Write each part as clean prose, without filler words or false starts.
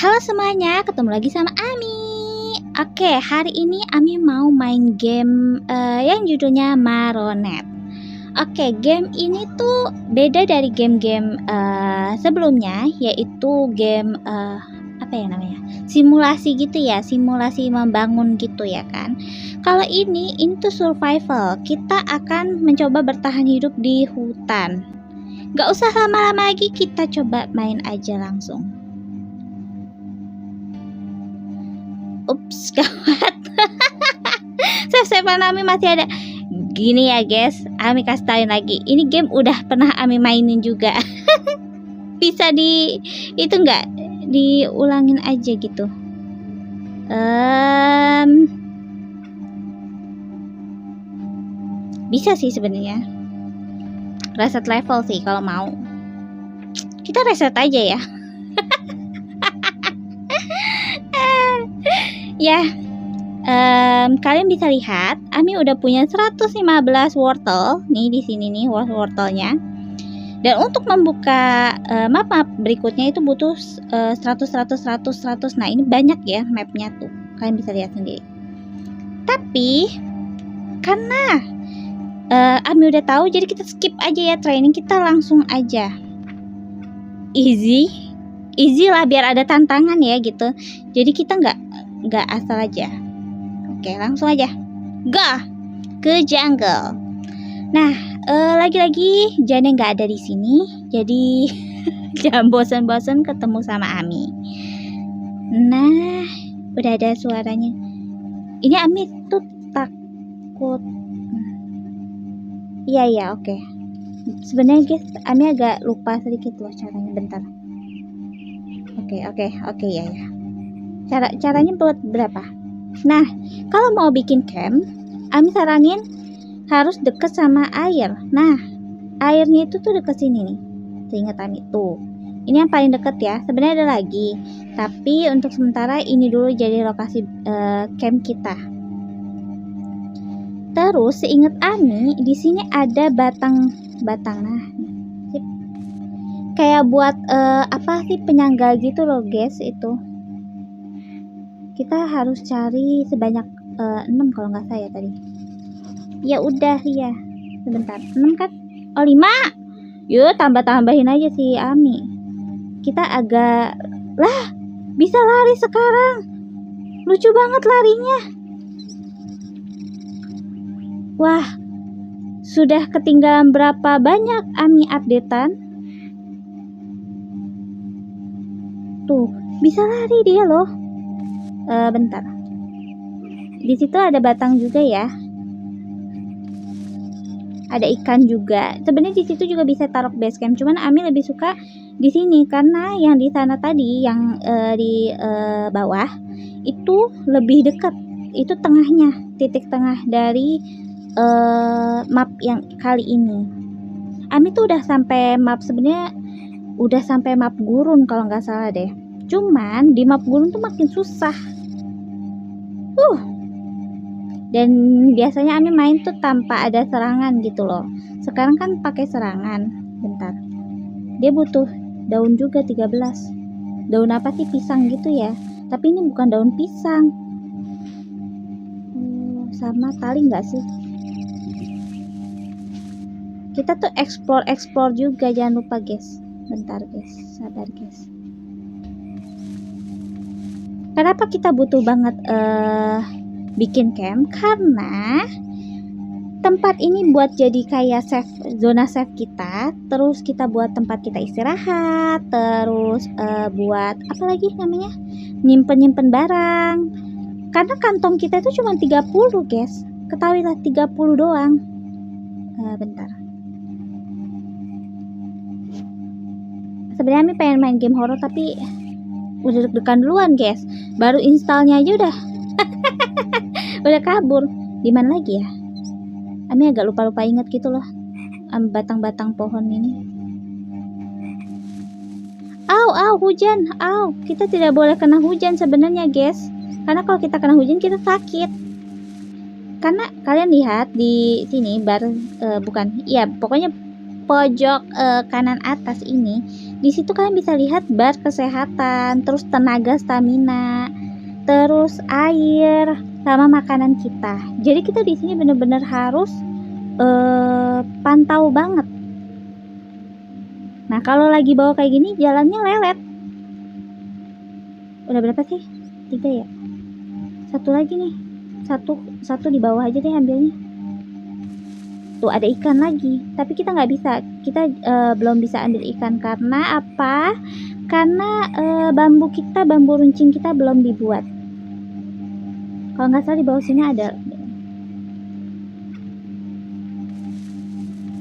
Halo semuanya, ketemu lagi sama Ami. Oke, hari ini Ami mau main game yang judulnya Maronet. Oke, game ini tuh beda dari game-game sebelumnya, yaitu game apa ya namanya? Simulasi gitu ya, simulasi membangun gitu ya kan. Kalau ini tuh survival. Kita akan mencoba bertahan hidup di hutan. Gak usah lama-lama lagi, kita coba main aja langsung. Ups, gawat. Save-savean Ami masih ada. Gini ya guys, Ami kasih tauin lagi. Ini game udah pernah Ami mainin juga. Bisa itu enggak diulangin aja gitu. Bisa sih sebenarnya. Reset level sih kalau mau. Kita reset aja ya. Ya, kalian bisa lihat, Ami udah punya 115 wortel nih di sini nih wortelnya. Dan untuk membuka map berikutnya itu butuh 100. Nah, ini banyak ya mapnya tuh. Kalian bisa lihat sendiri. Tapi karena Ami udah tahu, jadi kita skip aja ya training, kita langsung aja. Easy lah biar ada tantangan ya gitu. Jadi kita nggak asal aja. Oke, langsung aja go ke jungle. Nah, lagi-lagi Jane nggak ada di sini, jadi jangan bosan-bosan ketemu sama Ami. Nah, udah ada suaranya. Ini Ami tuh takut. Iya, oke. Sebenarnya guys, Ami agak lupa sedikit loh caranya. Bentar. Oke ya. Caranya buat berapa? Nah, kalau mau bikin camp, Ami saranin harus deket sama air. Nah, airnya itu tuh deket sini nih. Seingat Ami tuh. Ini yang paling deket ya. Sebenarnya ada lagi, tapi untuk sementara ini dulu jadi lokasi camp kita. Terus seingat Ami, di sini ada batang. Nah, kayak buat apa sih, penyangga gitu loh guys. Itu kita harus cari sebanyak 6 kalau nggak salah ya tadi. Ya udah ya, sebentar, 6 kan? Oh 5. Yuk tambah-tambahin aja si Ami. Kita agak bisa lari sekarang. Lucu banget larinya. Wah, sudah ketinggalan berapa banyak Ami updatean. Tuh, bisa lari dia loh. Bentar. Di situ ada batang juga ya. Ada ikan juga. Sebenarnya di situ juga bisa taruh base camp. Cuman Ami lebih suka di sini karena yang di sana tadi, yang di bawah itu lebih dekat. Itu tengahnya, titik tengah dari map yang kali ini. Ami tuh udah sampai map, sebenarnya udah sampai map gurun kalau nggak salah deh. Cuman di map gurun tuh makin susah. Dan biasanya Ami main tuh tanpa ada serangan gitu loh. Sekarang kan pakai serangan. Bentar. Dia butuh daun juga 13. Daun apa sih, pisang gitu ya. Tapi ini bukan daun pisang. Sama tali nggak sih? Kita tuh explore juga, jangan lupa guys. Bentar guys, sabar guys. Kenapa kita butuh banget bikin camp? Karena tempat ini buat jadi kayak zona safe kita. Terus kita buat tempat kita istirahat. Terus buat apa lagi namanya, nyimpen barang. Karena kantong kita itu cuma 30 guys. Ketahuilah 30 doang. Bentar. Sebenarnya Ami pengen main game horror, tapi udah deg-degan duluan guys. Baru installnya aja udah kabur. Di mana lagi ya? Ami agak lupa ingat gitu loh. Batang-batang pohon ini. Hujan. Kita tidak boleh kena hujan sebenarnya guys. Karena kalau kita kena hujan kita sakit. Karena kalian lihat di sini pokoknya pojok kanan atas ini, Di situ kalian bisa lihat bar kesehatan, terus tenaga stamina, terus air, sama makanan kita. Jadi kita di sini bener-bener harus pantau banget. Nah kalau lagi bawa kayak gini jalannya lelet. Udah berapa sih? 3 ya. Satu lagi nih. Satu di bawah aja deh ambilnya. Tuh ada ikan lagi. Tapi kita nggak bisa. Kita belum bisa ambil ikan karena apa? Karena bambu runcing kita belum dibuat. Kalau nggak salah di bawah sini ada.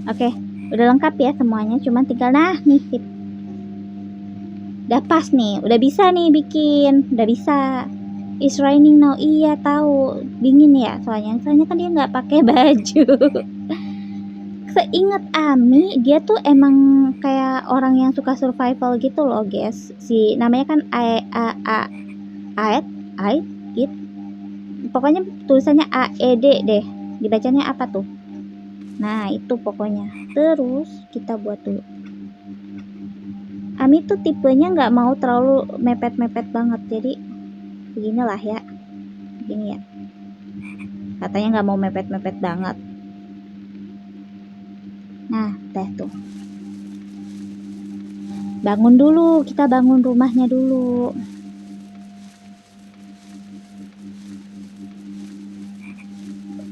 Oke, udah lengkap ya semuanya. Cuman tinggal nih sip. Udah pas nih, udah bisa nih bikin, udah bisa. It's raining now. Iya tahu, dingin ya soalnya kan dia nggak pakai baju. Seingat Ami, dia tuh emang kayak orang yang suka survival gitu loh, guys. Si namanya kan Aed. Pokoknya tulisannya AED deh. Dibacanya apa tuh? Nah, itu pokoknya. Terus kita buat dulu. Ami tuh tipenya nggak mau terlalu mepet-mepet banget, jadi beginilah ya, begini ya. Katanya nggak mau mepet-mepet banget. Nah, tuh. Bangun dulu, kita bangun rumahnya dulu.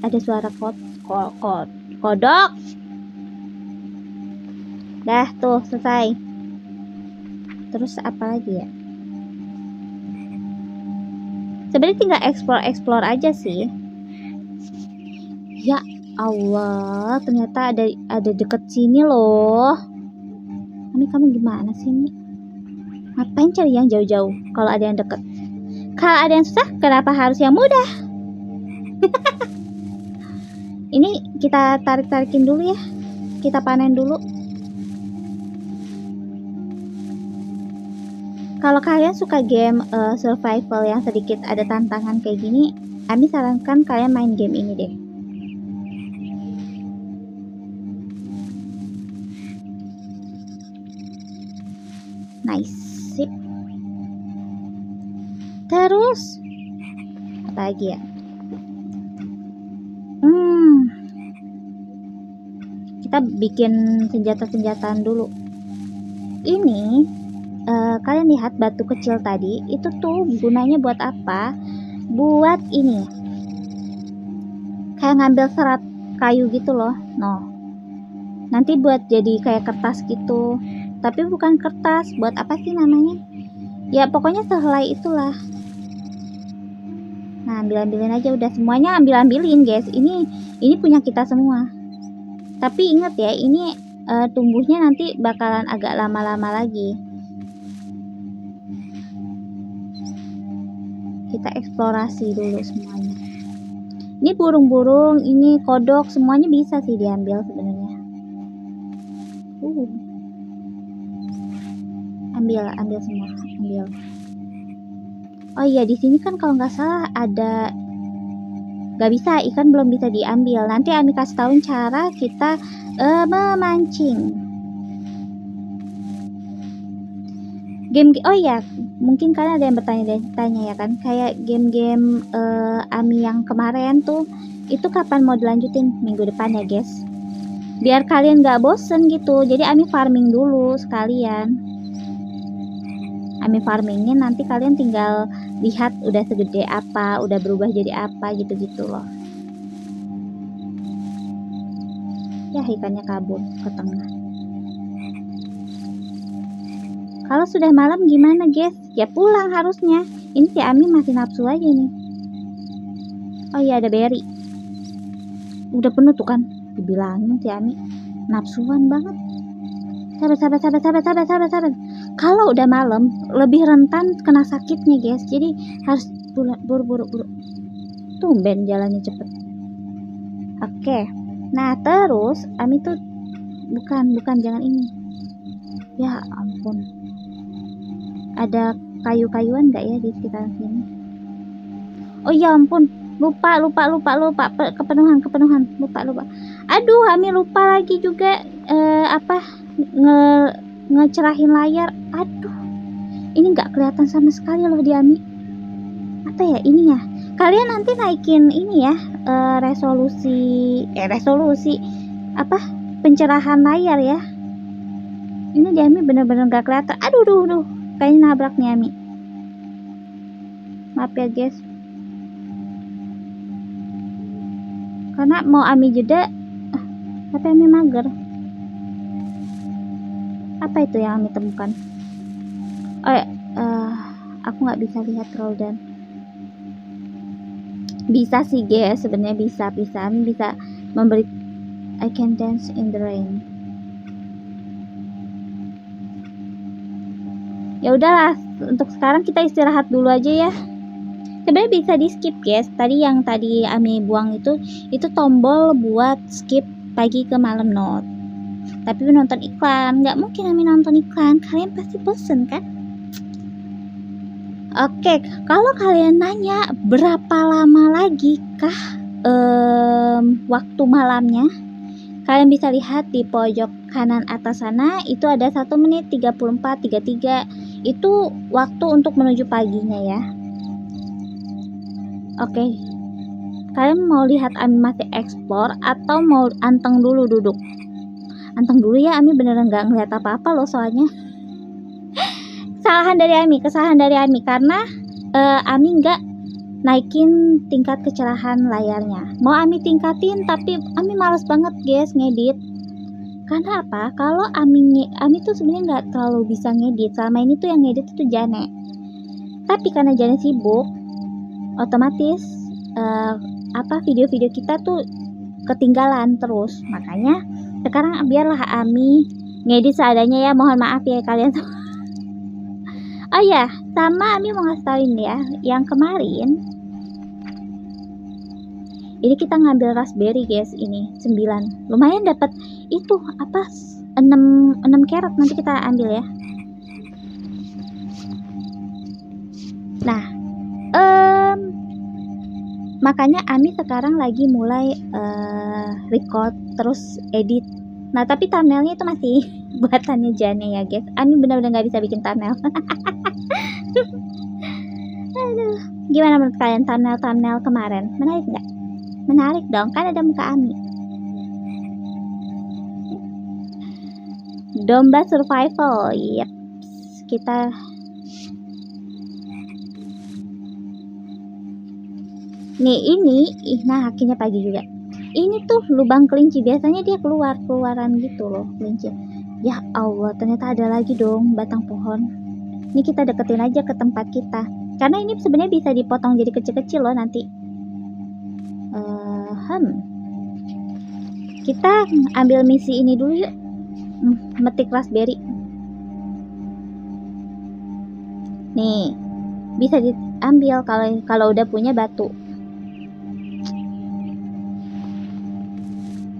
Ada suara kodok. Dah tuh selesai. Terus apa lagi ya? Sebenarnya tinggal explore aja sih. Ya Allah, ternyata ada deket sini loh. Kamu gimana sih nih? Ngapain cari yang jauh-jauh kalau ada yang deket? Kalau ada yang susah, kenapa harus yang mudah? Ini kita tarik-tarikin dulu ya. Kita panen dulu. Kalau kalian suka game survival yang sedikit ada tantangan kayak gini, Ami sarankan kalian main game ini deh. Nice, sip. Terus apa lagi ya? Kita bikin senjata-senjataan dulu. Ini kalian lihat batu kecil tadi itu tuh gunanya buat apa? Buat ini, kayak ngambil serat kayu gitu loh. Nanti buat jadi kayak kertas gitu, tapi bukan kertas. Buat apa sih namanya ya, pokoknya sehelai itulah. Nah, ambilin aja udah, semuanya ambilin guys. Ini punya kita semua. Tapi ingat ya, ini tumbuhnya nanti bakalan agak lama-lama lagi. Kita eksplorasi dulu semuanya. Ini burung-burung, ini kodok, semuanya bisa sih diambil sebenarnya. Ambil semua, ambil. Oh iya, di sini kan kalau nggak salah ada, nggak bisa, ikan belum bisa diambil. Nanti Ami kasih tahu cara kita memancing. Oh iya, mungkin kalian ada yang bertanya ya kan, kayak game-game Ami yang kemarin tuh, itu kapan mau dilanjutin? Minggu depan ya guys, biar kalian nggak bosen gitu. Jadi Ami farming dulu sekalian. Ami farmingin, nanti kalian tinggal lihat udah segede apa, udah berubah jadi apa gitu-gitu loh. Ya, ikannya kabur ke tengah. Kalau sudah malam gimana guys? Ya pulang harusnya. Ini si Ami masih nafsu aja nih. Oh iya, ada berry. Udah penuh tuh kan. Dibilangin si Ami nafsuan banget. Sabar. Kalau udah malam lebih rentan kena sakitnya guys. Jadi harus buru-buru. Tumben jalannya cepet. Oke. Nah terus Ami tuh bukan jangan ini. Ya ampun. Ada kayu-kayuan nggak ya di sekitar sini? Oh ya ampun, lupa kepenuhan, lupa. Aduh, Ami lupa lagi juga ngecerahin layar. Aduh, ini nggak kelihatan sama sekali loh di Ami. Apa ya ininya? Kalian nanti naikin ini ya, resolusi apa, pencerahan layar ya. Ini di Ami bener-bener nggak kelihatan. Aduh, kayaknya nabrak nih Ami. Maaf ya guys, karena mau Ami jeda, tapi Ami mager. Apa itu yang Ami temukan? Aku nggak bisa lihat Roldan. Bisa sih guys, sebenarnya bisa Ami bisa memberi I can dance in the rain. Ya udahlah, untuk sekarang kita istirahat dulu aja ya. Sebenarnya bisa di skip guys. Tadi yang tadi Ami buang itu tombol buat skip pagi ke malam note. Tapi nonton iklan, nggak mungkin Ami nonton iklan, kalian pasti bosen kan? Oke, kalau kalian nanya berapa lama lagi kah waktu malamnya, kalian bisa lihat di pojok kanan atas sana, itu ada 1 menit 34:33, itu waktu untuk menuju paginya ya. Oke, kalian mau lihat Ami masih explore atau mau anteng dulu duduk? Anteng dulu ya, Ami beneran nggak ngeliat apa-apa loh soalnya. Kesalahan dari Ami karena Ami nggak naikin tingkat kecerahan layarnya. Mau Ami tingkatin tapi Ami males banget guys ngedit. Karena apa? Kalau Ami tuh sebenarnya nggak terlalu bisa ngedit. Selama ini tuh yang ngedit itu Jane. Tapi karena Jane sibuk, otomatis video-video kita tuh ketinggalan terus. Makanya sekarang biarlah Ami ngedit seadanya ya. Mohon maaf ya kalian. Oh ya, sama Ami mau ngasih tauin ya, yang kemarin ini kita ngambil raspberry guys, ini 9. Lumayan dapat itu apa 6 carrot, nanti kita ambil ya. Nah, makanya Ami sekarang lagi mulai record terus edit. Nah, tapi thumbnailnya itu masih buatannya Jane ya guys. Ami benar-benar nggak bisa bikin thumbnail. Aduh, gimana menurut kalian thumbnail kemarin? Menarik nggak? Menarik dong, kan ada muka Ami. Domba survival, yep. Kita nih nah akhirnya pagi juga. Ini tuh lubang kelinci, biasanya dia keluaran gitu loh kelinci. Ya Allah, ternyata ada lagi dong batang pohon. Ini kita deketin aja ke tempat kita, karena ini sebenarnya bisa dipotong jadi kecil-kecil loh nanti. Kita ambil misi ini dulu yuk. Metik raspberry. Nih, bisa diambil kalau udah punya batu.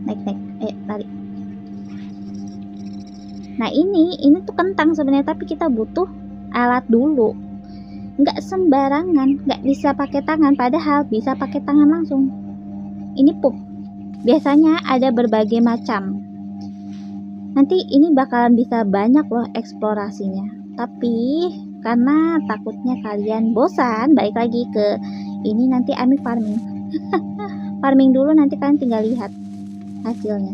Naik, lari. Nah ini tuh kentang sebenarnya, tapi kita butuh alat dulu. Nggak sembarangan, nggak bisa pakai tangan, padahal bisa pakai tangan langsung. Ini pup. Biasanya ada berbagai macam. Nanti ini bakalan bisa banyak loh eksplorasinya. Tapi karena takutnya kalian bosan, balik lagi ke ini, nanti Ami farming. Farming dulu, nanti kalian tinggal lihat hasilnya.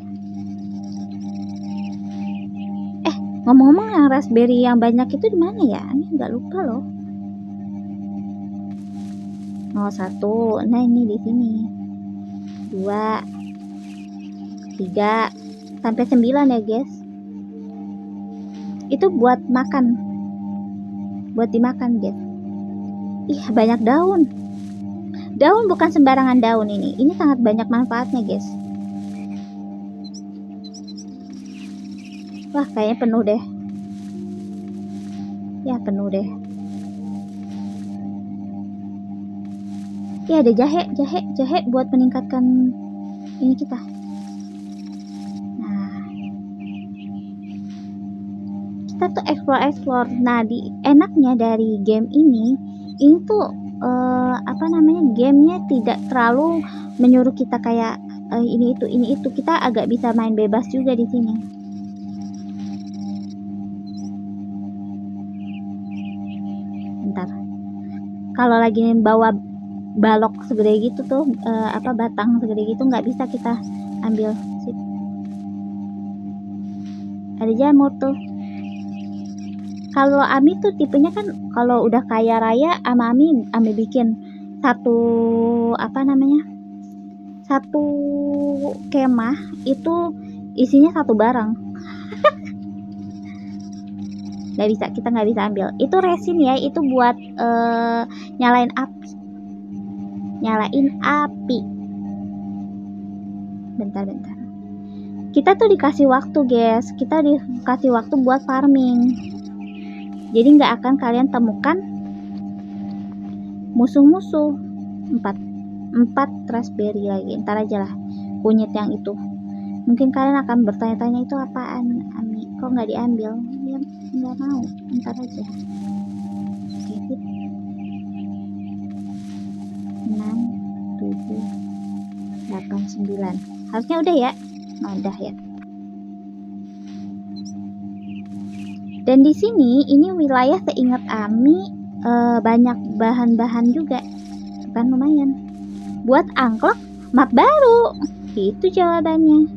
Ngomong-ngomong, yang raspberry yang banyak itu di mana ya? Ini nggak lupa loh. 1, nah ini di sini. 2, 3, sampai 9 ya guys. Itu buat makan, buat dimakan guys. Ih, banyak daun. Daun bukan sembarangan daun ini. Ini sangat banyak manfaatnya guys. Wah, kayaknya penuh deh. Ya, penuh deh. Ya, ada jahe buat meningkatkan ini kita. Nah, kita tuh explore. Nah, enaknya dari game ini tuh gamenya tidak terlalu menyuruh kita kayak ini itu. Kita agak bisa main bebas juga di sini. kalau lagi bawa balok segede gitu tuh, batang segede gitu nggak bisa kita ambil. Sip. Ada jamur tuh. Kalau Ami tuh tipenya kan kalau udah kaya raya sama Ami bikin satu satu kemah itu isinya satu barang. Kita nggak bisa ambil. Itu resin ya, itu buat nyalain api. Bentar. Kita tuh dikasih waktu, guys. Kita dikasih waktu buat farming. Jadi nggak akan kalian temukan musuh-musuh. 4 raspberry lagi. Ntar aja lah, kunyit yang itu. Mungkin kalian akan bertanya-tanya itu apaan, Ami? Kok nggak diambil? Ya nggak mau. Ntar aja. Oke, sip. 6, 7, 8, 9. Harusnya udah ya. Udah ya. Dan di sini ini wilayah seingat Ami banyak bahan-bahan juga. Kan lumayan. Buat angklok map baru. Itu jawabannya.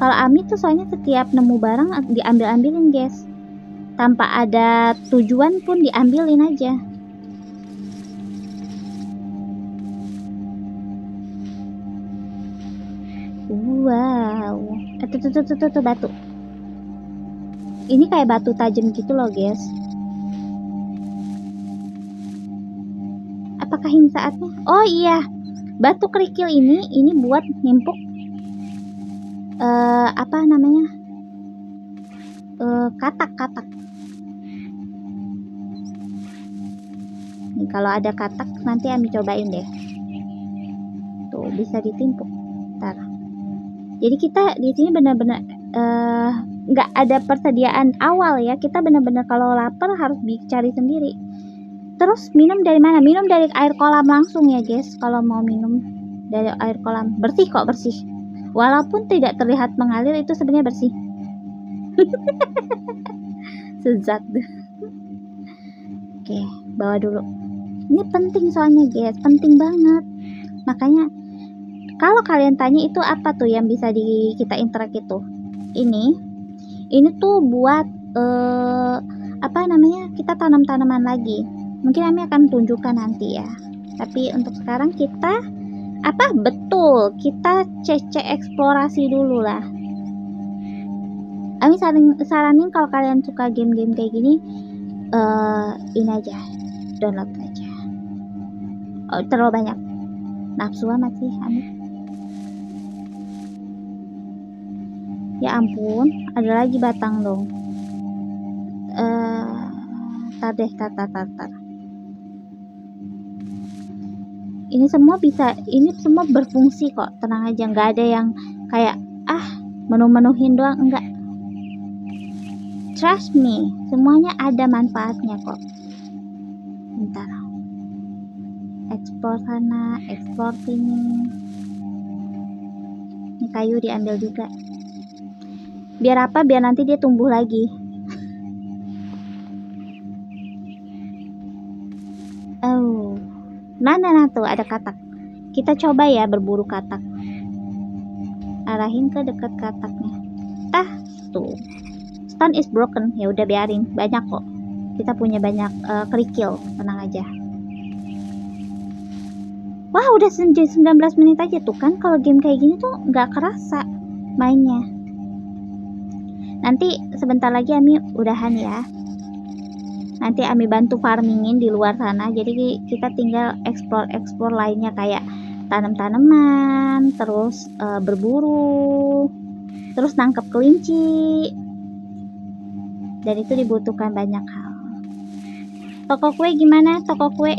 Kalau Ami tuh soalnya setiap nemu barang diambil-ambilin, guys. Tanpa ada tujuan pun diambilin aja. Wow. Tuh batu. Ini kayak batu tajam gitu loh, guys. Apakah ini saatnya? Oh iya. Batu kerikil ini buat nimpuk katak. Nih, kalau ada katak nanti Ami cobain deh. Tuh bisa ditimpuk. Ntar. Jadi kita di sini benar-benar nggak ada persediaan awal ya. Kita benar-benar kalau lapar harus cari sendiri. Terus minum dari mana? Minum dari air kolam langsung ya, guys. Kalau mau minum dari air kolam, bersih kok, bersih. Walaupun tidak terlihat mengalir, itu sebenarnya bersih. Sezat. Oke, bawa dulu. Ini penting soalnya, guys, penting banget. Makanya kalau kalian tanya itu apa tuh yang bisa kita interak itu? Ini tuh buat kita tanam tanaman lagi. Mungkin Ami akan tunjukkan nanti ya. Tapi untuk sekarang kita kita cek eksplorasi dulu lah. Ami saranin kalau kalian suka game-game kayak gini, ini aja, download aja. Oh, terlalu banyak. Nafsu amat sih Ami. Ya ampun, ada lagi batang dong. Tar. Ini semua berfungsi kok, tenang aja, nggak ada yang kayak menu-menuhin doang, enggak. Trust me, semuanya ada manfaatnya kok. Bentar, ekspor sana, ekspor sini. Ini kayu diambil juga. Biar apa? Biar nanti dia tumbuh lagi. Oh, nah tuh ada katak. Kita coba ya berburu katak. Arahin ke dekat kataknya. Tuh. Stone is broken. Ya udah biarin, banyak kok. Kita punya banyak kerikil, tenang aja. Wah, udah 19 menit aja tuh kan. Kalau game kayak gini tuh nggak kerasa mainnya. Nanti sebentar lagi Ami udahan ya. Nanti Ami bantu farmingin di luar sana. Jadi kita tinggal explore lainnya kayak tanam tanaman, terus berburu, terus nangkep kelinci. Dan itu dibutuhkan banyak hal. Toko kue gimana? Toko kue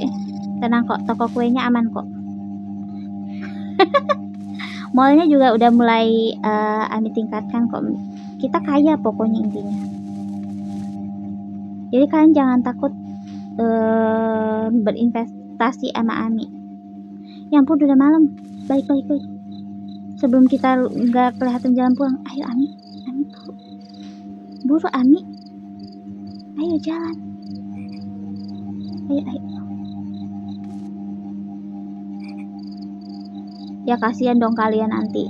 tenang kok, toko kuenya aman kok. Mallnya juga udah mulai Ami tingkatkan kok. Kita kaya pokoknya intinya. Jadi kalian jangan takut berinvestasi sama Ami. Ya ampun, udah malam. Balik. Sebelum kita nggak kelihatan jalan pulang. Ayo Ami buru Ami. Ayo jalan. Ayo. Ya kasihan dong kalian nanti.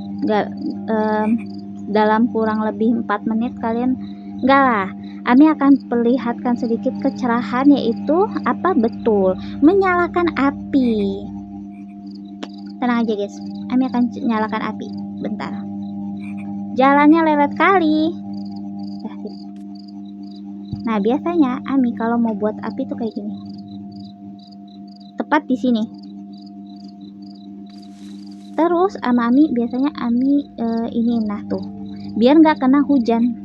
Dalam kurang lebih 4 menit kalian enggak lah. Ami akan perlihatkan sedikit kecerahan, yaitu apa? Betul, menyalakan api. Tenang aja guys, Ami akan nyalakan api. Bentar. Jalannya lelet kali. Nah, biasanya Ami kalau mau buat api tuh kayak gini. Tepat di sini. Terus sama Ami biasanya Ami ini nah tuh. Biar nggak kena hujan.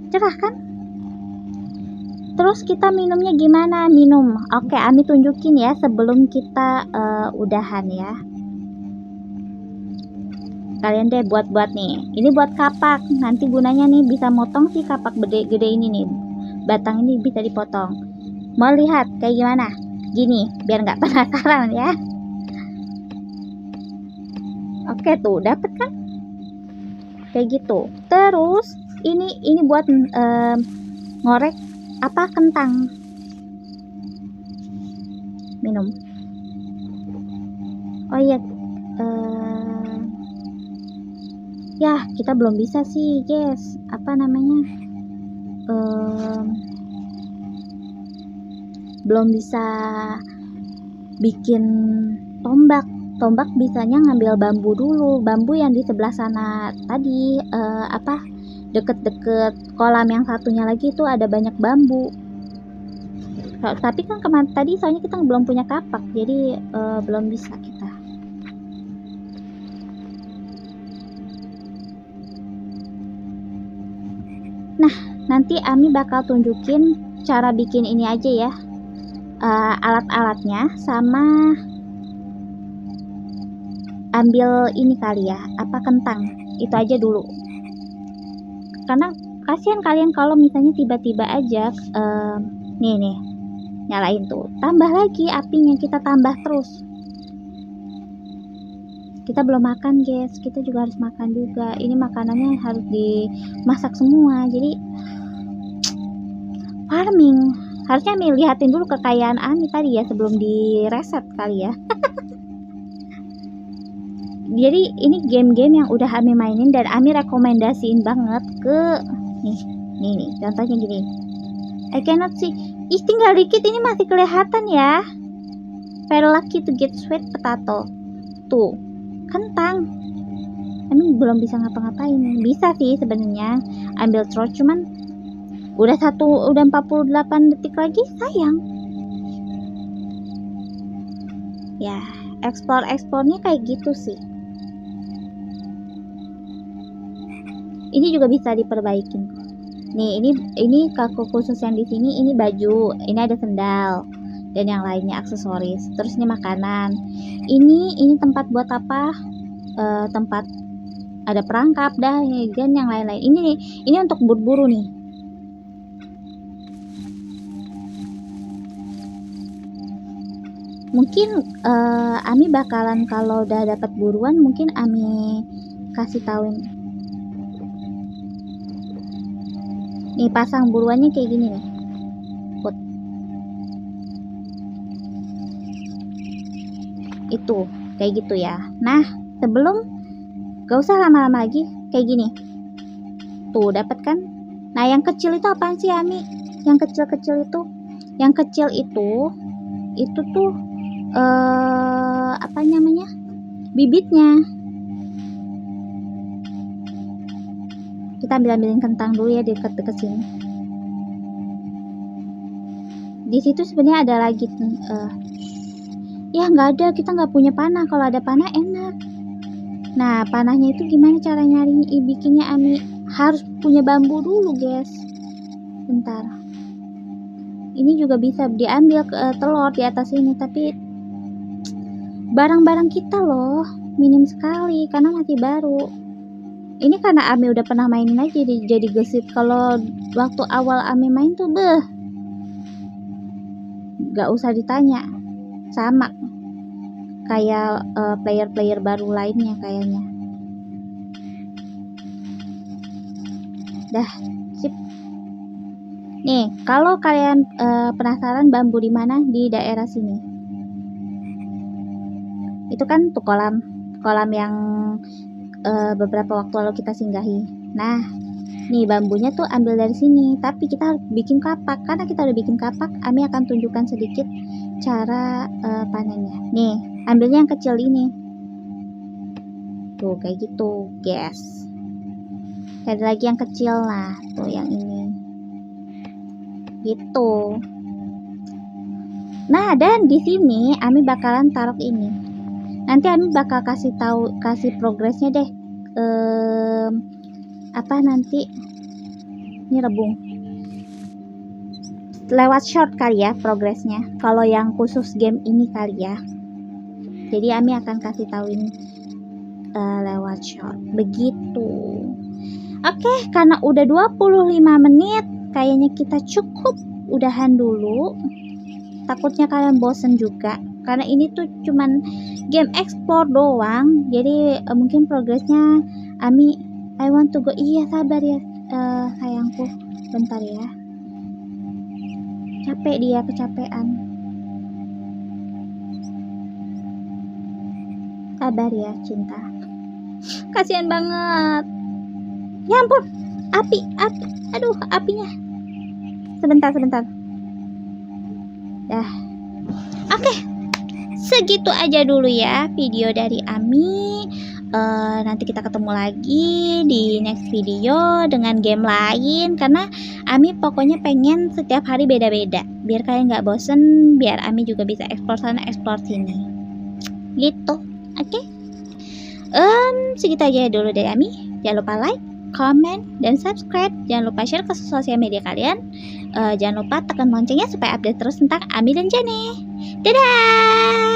Cerah kan? Terus kita minumnya gimana? Minum. Oke, Ami tunjukin ya sebelum kita udahan ya. Kalian deh buat nih. Ini buat kapak. Nanti gunanya nih bisa motong si kapak gede ini nih. Batang ini bisa dipotong. Mau lihat kayak gimana? Gini, biar nggak penasaran ya. Oke tuh, dapet kan? Kayak gitu. Terus ini buat ngorek apa? Kentang. Minum. Oh iya. Ya, kita belum bisa sih, guys. Apa namanya? Belum bisa bikin tombak. Tombak bisanya ngambil bambu dulu. Bambu yang di sebelah sana tadi, apa? Deket-deket kolam yang satunya lagi itu ada banyak bambu. Tapi kan kemarin tadi soalnya kita belum punya kapak, jadi belum bisa kita. Nah, nanti Ami bakal tunjukin cara bikin ini aja ya. Alat-alatnya sama ambil ini kali ya, apa kentang. Itu aja dulu. Karena kasihan kalian kalau misalnya tiba-tiba aja nih nyalain tuh. Tambah lagi apinya, kita tambah terus. Kita belum makan guys, kita juga harus makan juga. Ini makanannya harus dimasak semua, jadi farming. Harusnya Ami lihatin dulu kekayaan Ami tadi ya sebelum di reset kali ya. Jadi ini game-game yang udah Ami mainin dan Ami rekomendasiin banget ke nih contohnya gini. I cannot see. Ih, tinggal dikit, ini masih kelihatan ya. Very lucky to get sweet potato. Tuh. Kentang. Ini belum bisa ngapa-ngapain. Bisa sih sebenarnya ambil terus, cuman udah 48 detik lagi, sayang. Ya, ekspornya kayak gitu sih. Ini juga bisa diperbaikin. Nih, ini kaku khusus yang di sini, ini baju, ini ada sendal dan yang lainnya aksesoris. Terus ini makanan. Ini tempat buat apa? Tempat ada perangkap dah dan yang lain-lain. Ini untuk berburu nih. Mungkin Ami bakalan kalau udah dapat buruan mungkin Ami kasih tauin. Nih pasang buruannya kayak gini nih. Put. Itu kayak gitu ya. Nah, sebelum gak usah lama-lama lagi, kayak gini. Tuh, dapat kan? Nah, yang kecil itu apaan sih, Ami? Yang kecil-kecil itu? Yang kecil itu tuh apa namanya? Bibitnya. Kita ambilin kentang dulu ya dekat-dekat sini. Di situ sebenarnya ada lagi. Ya nggak ada, kita nggak punya panah. Kalau ada panah enak. Nah, panahnya itu gimana cara nyarinya? Bikinnya Ami harus punya bambu dulu, guys. Bentar. Ini juga bisa diambil telur di atas ini, tapi barang-barang kita loh minim sekali karena masih baru. Ini karena Ami udah pernah mainin aja jadi gesit. Kalau waktu awal Ami main tuh gak usah ditanya, sama kayak player-player baru lainnya kayaknya. Dah, sip. Nih, kalau kalian penasaran bambu di mana, di daerah sini. Itu kan tuh kolam yang beberapa waktu lalu kita singgahi. Nah, nih bambunya tuh ambil dari sini, tapi kita harus bikin kapak. Karena kita udah bikin kapak, Ami akan tunjukkan sedikit cara panennya. Nih, ambilnya yang kecil ini. Tuh, kayak gitu, guys. Ada lagi yang kecil, nah, tuh yang ini. Gitu. Nah, dan di sini Ami bakalan taruh ini. Nanti Ami bakal kasih progresnya deh. Apa nanti? Ini rebung. Lewat short kali ya progresnya. Kalau yang khusus game ini kali ya. Jadi Ami akan kasih tahu ini lewat short. Begitu. Oke, karena udah 25 menit, kayaknya kita cukup udahan dulu. Takutnya kalian bosen juga, karena ini tuh cuman game explore doang. Jadi mungkin progresnya Ami, I want to go. Iya, sabar ya sayangku, bentar ya. Capek dia, kecapean. Sabar ya cinta. Kasihan banget. Ya ampun, api, aduh apinya. Sebentar. Dah. Oke, segitu aja dulu ya video dari Ami. Nanti kita ketemu lagi di next video dengan game lain, karena Ami pokoknya pengen setiap hari beda-beda biar kalian nggak bosen, biar Ami juga bisa explore sana explore sini gitu. Oke. Segitu aja dulu dari Ami. Jangan lupa like, comment, dan subscribe. Jangan lupa share ke sosial media kalian. Jangan lupa tekan loncengnya supaya update terus tentang Ami dan Jane. Dadah!